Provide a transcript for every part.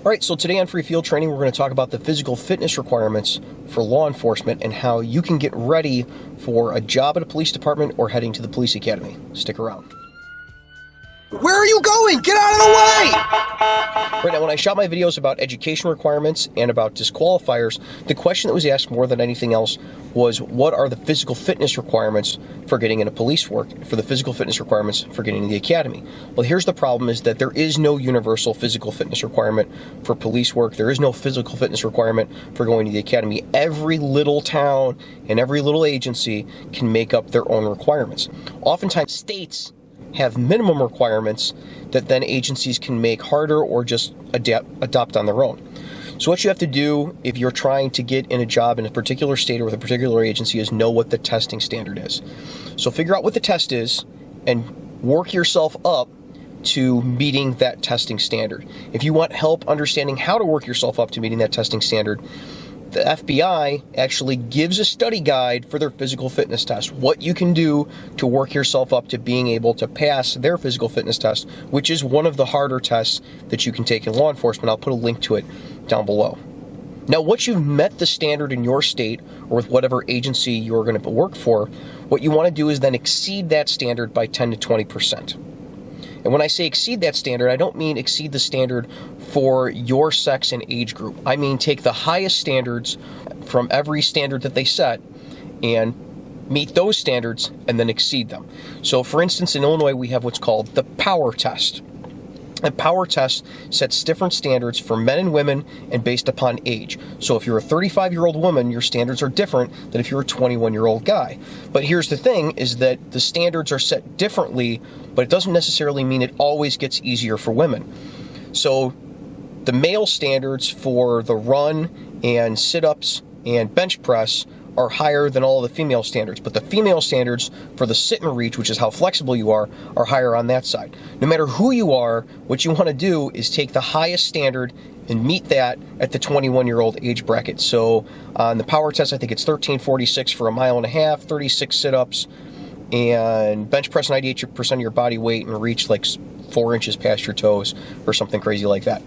All right, so today on Free Field Training, we're going to talk about the physical fitness requirements for law enforcement and how you can get ready for a job at a police department or heading to the police academy. Stick around. Where are you going? Get out of the way! Right now, when I shot my videos about education requirements and about disqualifiers, the question that was asked more than anything else was, what are the physical fitness requirements for getting into police work, for the physical fitness requirements for getting into the academy? Well, here's the problem, is that there is no universal physical fitness requirement for police work. There is no physical fitness requirement for going to the academy. Every little town and every little agency can make up their own requirements. Oftentimes, states have minimum requirements that then agencies can make harder or just adopt on their own. So what you have to do if you're trying to get in a job in a particular state or with a particular agency is know what the testing standard is. So figure out what the test is and work yourself up to meeting that testing standard. If you want help understanding how to work yourself up to meeting that testing standard, the FBI actually gives a study guide for their physical fitness test, what you can do to work yourself up to being able to pass their physical fitness test, which is one of the harder tests that you can take in law enforcement. I'll put a link to it down below. Now, once you've met the standard in your state or with whatever agency you're going to work for, what you want to do is then exceed that standard by 10 to 20%. And when I say exceed that standard, I don't mean exceed the standard for your sex and age group. I mean take the highest standards from every standard that they set and meet those standards and then exceed them. So for instance, in Illinois, we have what's called the power test. A power test sets different standards for men and women and based upon age. So if you're a 35-year-old woman, your standards are different than if you're a 21-year-old guy. But here's the thing, is that the standards are set differently, but it doesn't necessarily mean it always gets easier for women. So the male standards for the run and sit-ups and bench press are higher than all of the female standards, but the female standards for the sit and reach, which is how flexible you are higher on that side. No matter who you are, what you want to do is take the highest standard and meet that at the 21-year-old age bracket. So on the power test, I think it's 1346 for a mile and a half, 36 sit-ups, and bench press 98% of your body weight and reach like 4 inches past your toes or something crazy like that.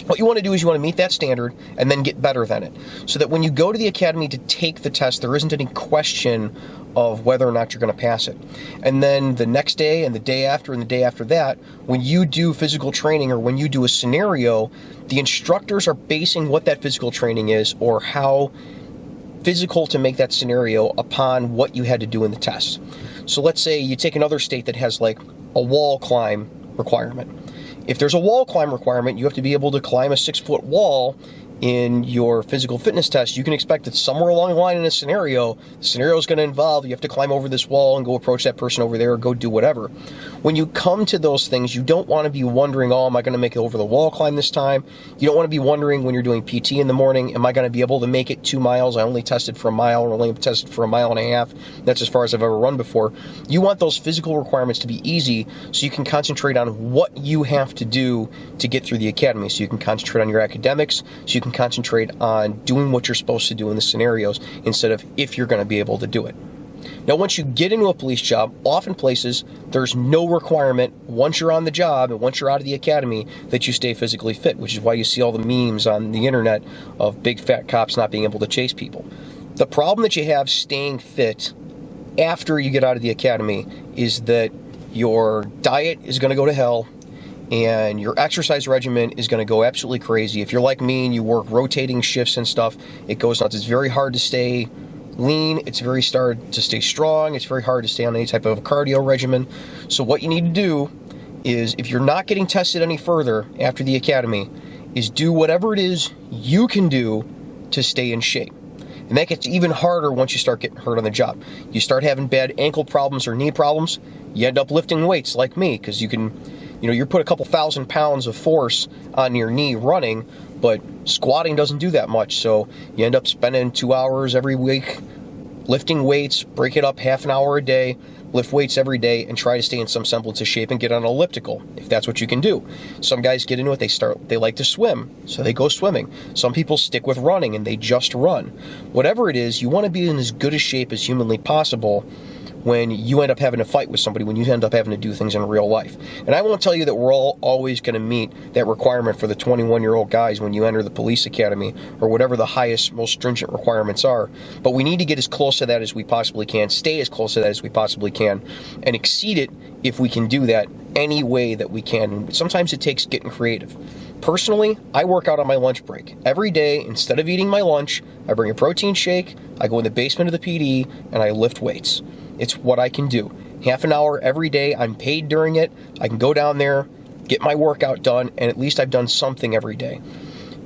What you want to do is you want to meet that standard and then get better than it, so that when you go to the academy to take the test, there isn't any question of whether or not you're going to pass it. And then the next day and the day after and the day after that, when you do physical training or when you do a scenario, the instructors are basing what that physical training is or how physical to make that scenario upon what you had to do in the test. So let's say you take another state that has like a wall climb requirement. If there's a wall climb requirement, you have to be able to climb a 6-foot wall in your physical fitness test. You can expect that somewhere along the line in a scenario, the scenario is going to involve you have to climb over this wall and go approach that person over there or go do whatever. When you come to those things, you don't want to be wondering, oh, am I going to make it over the wall climb this time? You don't want to be wondering when you're doing PT in the morning, am I going to be able to make it 2 miles? I only tested for a mile or only tested for a mile and a half. That's as far as I've ever run before. You want those physical requirements to be easy so you can concentrate on what you have to do to get through the academy. So you can concentrate on your academics, so you can concentrate on doing what you're supposed to do in the scenarios instead of if you're going to be able to do it. Now, once you get into a police job, often places, there's no requirement once you're on the job and once you're out of the academy that you stay physically fit, which is why you see all the memes on the internet of big fat cops not being able to chase people. The problem that you have staying fit after you get out of the academy is that your diet is going to go to hell and your exercise regimen is going to go absolutely crazy. If you're like me and you work rotating shifts and stuff, it goes nuts. It's very hard to stay lean. It's very hard to stay strong. It's very hard to stay on any type of a cardio regimen. So what you need to do is, if you're not getting tested any further after the academy, is do whatever it is you can do to stay in shape. And that gets even harder once you start getting hurt on the job. You start having bad ankle problems or knee problems, you end up lifting weights like me, because you put a couple 1,000 pounds of force on your knee running, but squatting doesn't do that much. So you end up spending 2 hours every week lifting weights, break it up half an hour a day, lift weights every day, and try to stay in some semblance of shape and get on an elliptical, if that's what you can do. Some guys get into it, they like to swim, so they go swimming. Some people stick with running and they just run. Whatever it is, you want to be in as good a shape as humanly possible when you end up having to fight with somebody, when you end up having to do things in real life. And I won't tell you that we're all always going to meet that requirement for the 21-year-old guys when you enter the police academy, or whatever the highest, most stringent requirements are. But we need to get as close to that as we possibly can, stay as close to that as we possibly can, and exceed it if we can do that any way that we can. And sometimes it takes getting creative. Personally, I work out on my lunch break. Every day, instead of eating my lunch, I bring a protein shake, I go in the basement of the PD, and I lift weights. It's what I can do. Half an hour every day, I'm paid during it. I can go down there, get my workout done, and at least I've done something every day.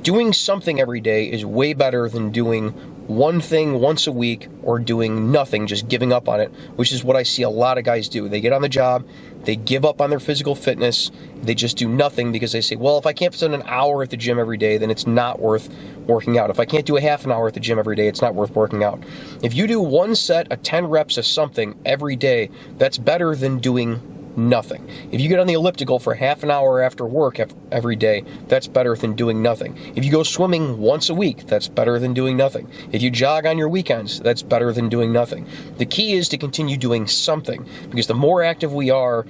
Doing something every day is way better than doing one thing once a week or doing nothing, just giving up on it, which is what I see a lot of guys do. They get on the job, they give up on their physical fitness, they just do nothing because they say, well, if I can't spend an hour at the gym every day, then it's not worth working out. If I can't do a half an hour at the gym every day, it's not worth working out. If you do one set of 10 reps of something every day, that's better than doing nothing. If you get on the elliptical for half an hour after work every day, that's better than doing nothing. If you go swimming once a week, that's better than doing nothing. If you jog on your weekends, that's better than doing nothing. The key is to continue doing something, because the more active we are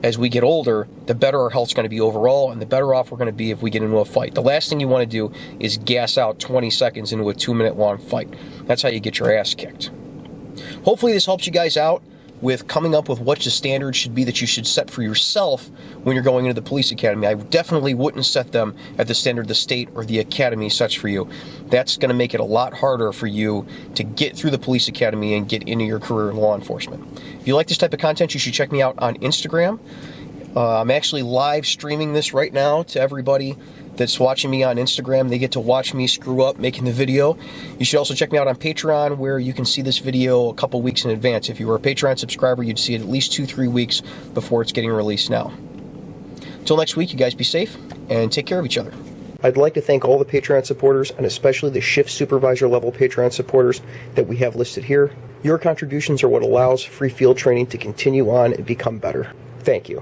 as we get older, the better our health's going to be overall, and the better off we're going to be if we get into a fight. The last thing you want to do is gas out 20 seconds into a 2-minute long fight. That's how you get your ass kicked. Hopefully this helps you guys out with coming up with what the standard should be that you should set for yourself when you're going into the police academy. I definitely wouldn't set them at the standard the state or the academy sets for you. That's going to make it a lot harder for you to get through the police academy and get into your career in law enforcement. If you like this type of content, you should check me out on Instagram. I'm actually live streaming this right now to everybody that's watching me on Instagram. They get to watch me screw up making the video. You should also check me out on Patreon, where you can see this video a couple weeks in advance. If you were a Patreon subscriber, you'd see it at least 2-3 weeks before it's getting released now. Until next week, you guys be safe and take care of each other. I'd like to thank all the Patreon supporters, and especially the shift supervisor level Patreon supporters that we have listed here. Your contributions are what allows free field training to continue on and become better. Thank you.